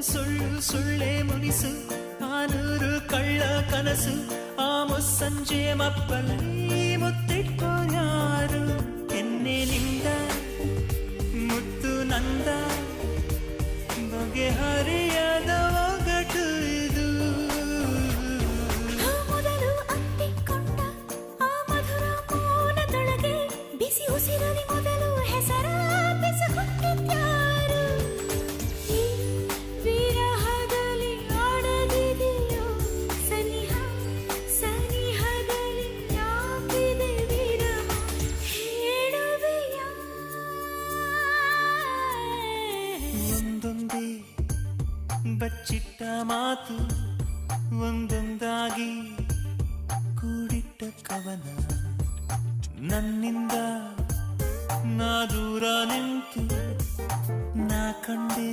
ಸುಳ್ಳು ಸುಳ್ಳೇ ಮುನಿಸು ನಾನೂರು ಕಳ್ಳ ಕನಸು ಆ ಮುಸ್ಸಂಜೆ ಮಪ್ಪಲ್ಲಿ ಮುತ್ತಿಟ್ಕೋ ಯಾರು ಎನ್ನೆಲಿಂದ ಮುತ್ತು ನಂದ ಬಗೆಹರಿಯದ ಒಗಟು ಇದು ಮೊದಲು ಅಂಟಿಕೊಂಡ ಆ ಮಧುರ ಮೌನದೊಳಗೆ ಬಿಸಿ ಉಸಿರಲಿ ಮೊದಲು ಹೆಸರ ಬೆಸಕೊಟ್ಟಿದ್ಯಾರು ಈ ವಿರಹದಲ್ಲಿ ಆಡದಿದೆಯೋ ಸನಿಹ ಸನಿಹದಲ್ಲಿ ಯಾಕಿದೆ ವಿರಹ ಹೇಳುವೆಯ ಒಂದೊಂದೇ ಬಚ್ಚಿಟ್ಟ ಮಾತು ಒಂದೊಂದಾಗಿ ಕೂಡಿಟ್ಟ ಕವನ ನನ್ನಿಂದ ನಾ ದೂರ ನಿಂತು ನಾ ಕಂಡೆ